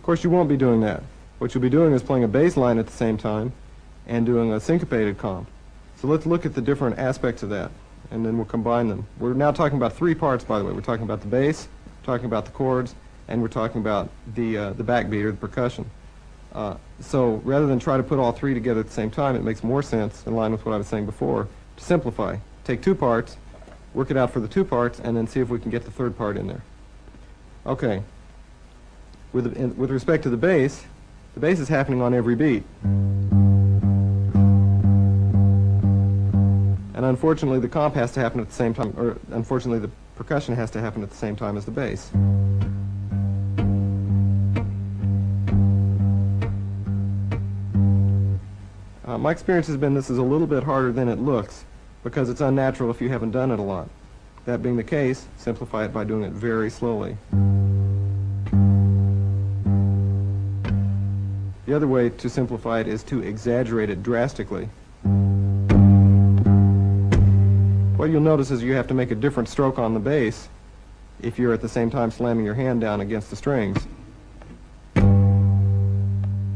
course, you won't be doing that. What you'll be doing is playing a bass line at the same time and doing a syncopated comp. So let's look at the different aspects of that, and then we'll combine them. We're now talking about three parts, by the way. We're talking about the bass, talking about the chords, and we're talking about the backbeat or the percussion. So rather than try to put all three together at the same time, it makes more sense, in line with what I was saying before, to simplify. Take two parts, work it out for the two parts, and then see if we can get the third part in there. Okay. With respect to the bass is happening on every beat. And unfortunately, the comp has to happen at the same time, or unfortunately, the percussion has to happen at the same time as the bass. My experience has been this is a little bit harder than it looks because it's unnatural if you haven't done it a lot. That being the case, simplify it by doing it very slowly. The other way to simplify it is to exaggerate it drastically. What you'll notice is you have to make a different stroke on the bass if you're at the same time slamming your hand down against the strings.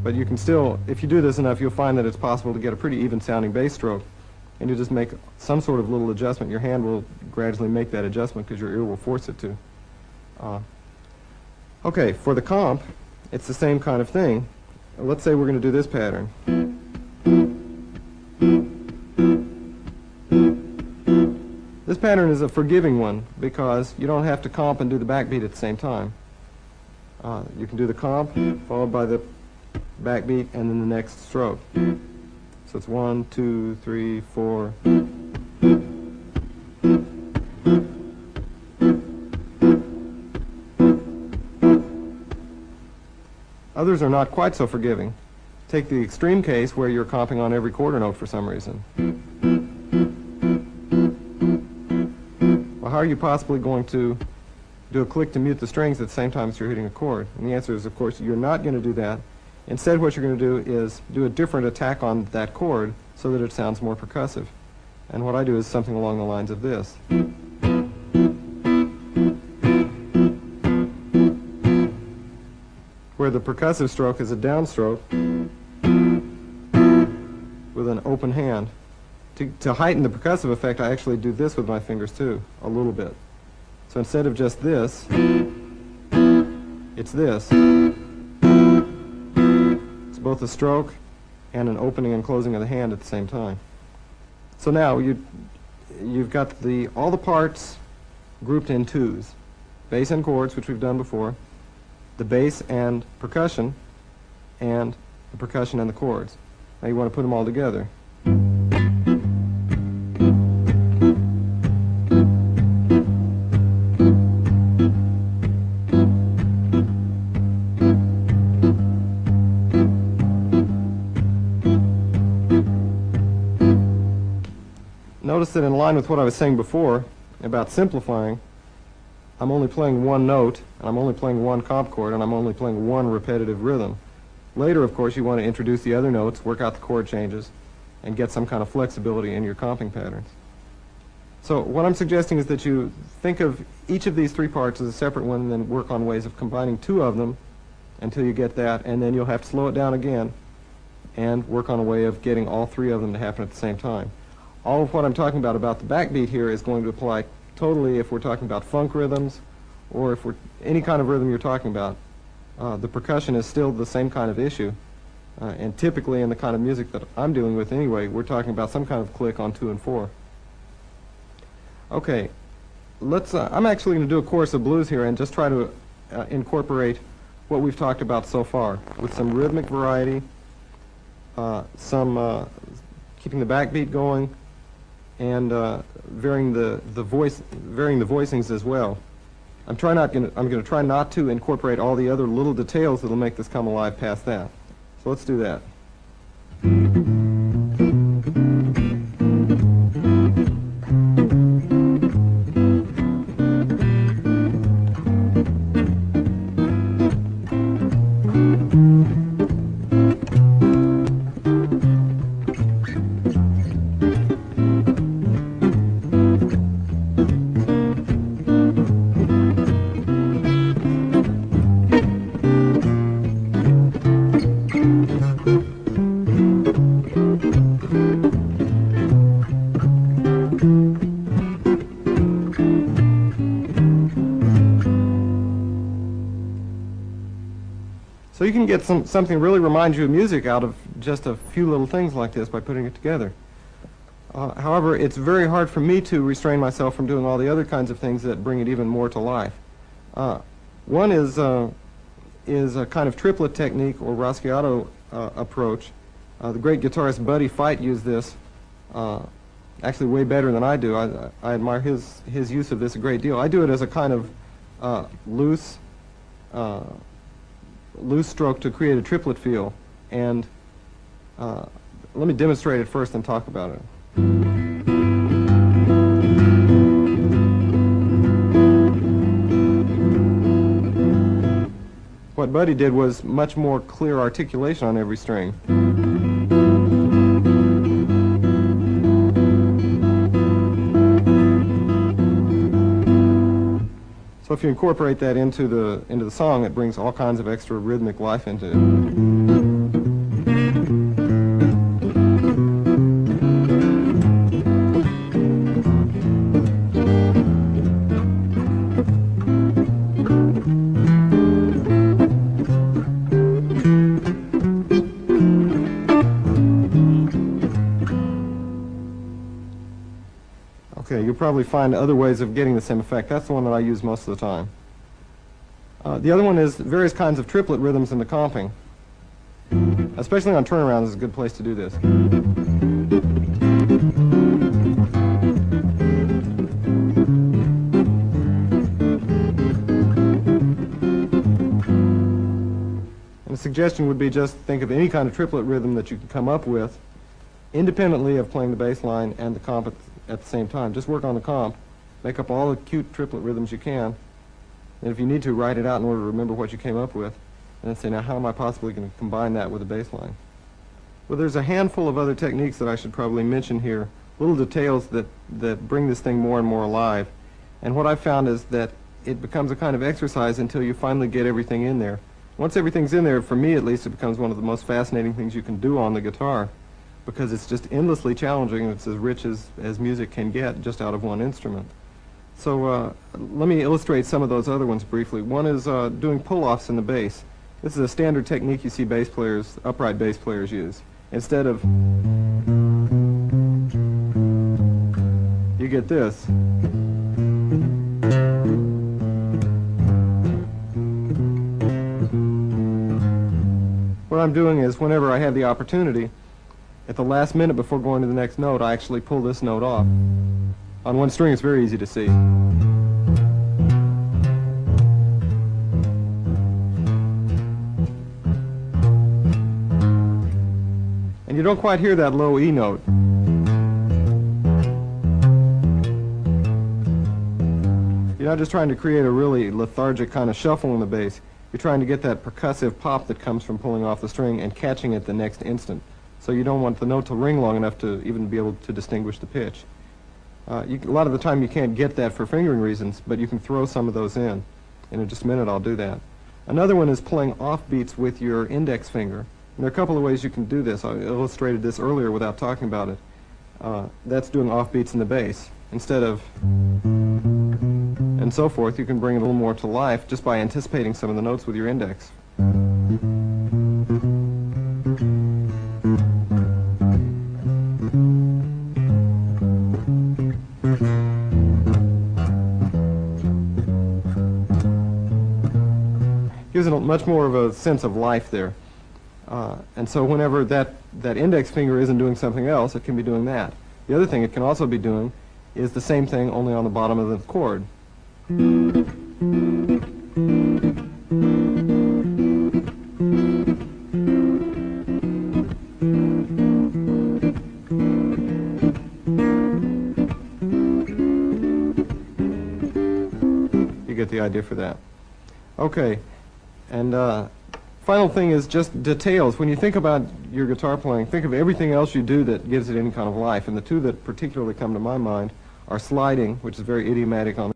But you can still, if you do this enough, you'll find that it's possible to get a pretty even sounding bass stroke, and you just make some sort of little adjustment. Your hand will gradually make that adjustment because your ear will force it to. Okay, for the comp, it's the same kind of thing. Let's say we're going to do this pattern. This pattern is a forgiving one because you don't have to comp and do the backbeat at the same time. You can do the comp followed by the backbeat and then the next stroke. So it's 1, 2, 3, 4. Others are not quite so forgiving. Take the extreme case where you're comping on every quarter note for some reason. Well, how are you possibly going to do a click to mute the strings at the same time as you're hitting a chord? And the answer is, of course, you're not going to do that. Instead, what you're going to do is do a different attack on that chord so that it sounds more percussive. And what I do is something along the lines of this. Where the percussive stroke is a downstroke with an open hand. To heighten the percussive effect, I actually do this with my fingers too, a little bit. So instead of just this, it's this. It's both a stroke and an opening and closing of the hand at the same time. So now you've got all the parts grouped in twos. Bass and chords, which we've done before, the bass and percussion, and the percussion and the chords. Now you want to put them all together. Notice that in line with what I was saying before about simplifying, I'm only playing one note, and I'm only playing one comp chord, and I'm only playing one repetitive rhythm. Later, of course, you want to introduce the other notes, work out the chord changes, and get some kind of flexibility in your comping patterns. So what I'm suggesting is that you think of each of these three parts as a separate one, and then work on ways of combining two of them until you get that, and then you'll have to slow it down again and work on a way of getting all three of them to happen at the same time. All of what I'm talking about the backbeat here is going to apply totally if we're talking about funk rhythms or if we're any kind of rhythm you're talking about. The percussion is still the same kind of issue, and typically in the kind of music that I'm dealing with anyway, we're talking about some kind of click on 2 and 4. Okay, I'm actually going to do a chorus of blues here and just try to incorporate what we've talked about so far with some rhythmic variety, some keeping the backbeat going, and varying the voicings as well. I'm going to try not to incorporate all the other little details that'll make this come alive past that. So let's do that. So you can get something really reminds you of music out of just a few little things like this by putting it together. However, it's very hard for me to restrain myself from doing all the other kinds of things that bring it even more to life. One is a kind of triplet technique or Raschiato approach. The great guitarist Buddy Fite used this actually way better than I do. I admire his use of this a great deal. I do it as a kind of loose stroke to create a triplet feel. And let me demonstrate it first and talk about it. What Buddy did was much more clear articulation on every string. So if you incorporate that into the song, it brings all kinds of extra rhythmic life into it. Okay, you'll probably find other ways of getting the same effect. That's the one that I use most of the time. The other one is various kinds of triplet rhythms in the comping. Especially on turnarounds is a good place to do this. And the suggestion would be just think of any kind of triplet rhythm that you can come up with independently of playing the bass line and the comp at the same time. Just work on the comp, make up all the cute triplet rhythms you can, and if you need to, write it out in order to remember what you came up with, and then say, now how am I possibly going to combine that with the bass line? Well, there's a handful of other techniques that I should probably mention here, little details that bring this thing more and more alive, and what I've found is that it becomes a kind of exercise until you finally get everything in there. Once everything's in there, for me at least, it becomes one of the most fascinating things you can do on the guitar, because it's just endlessly challenging, and it's as rich as music can get just out of one instrument. So let me illustrate some of those other ones briefly. One is doing pull-offs in the bass. This is a standard technique you see bass players, upright bass players use. Instead of, you get this. What I'm doing is, whenever I have the opportunity, at the last minute before going to the next note, I actually pull this note off. On one string, it's very easy to see. And you don't quite hear that low E note. You're not just trying to create a really lethargic kind of shuffle in the bass. You're trying to get that percussive pop that comes from pulling off the string and catching it the next instant. So you don't want the note to ring long enough to even be able to distinguish the pitch. A lot of the time you can't get that for fingering reasons, but you can throw some of those in. And in just a minute I'll do that. Another one is playing off beats with your index finger. And there are a couple of ways you can do this. I illustrated this earlier without talking about it. That's doing off beats in the bass. Instead of and so forth, you can bring it a little more to life just by anticipating some of the notes with your index. Gives it much more of a sense of life there. And so whenever that index finger isn't doing something else, it can be doing that. The other thing it can also be doing is the same thing, only on the bottom of the chord. You get the idea for that. Okay. And final thing is just details. When you think about your guitar playing, think of everything else you do that gives it any kind of life. And the two that particularly come to my mind are sliding, which is very idiomatic on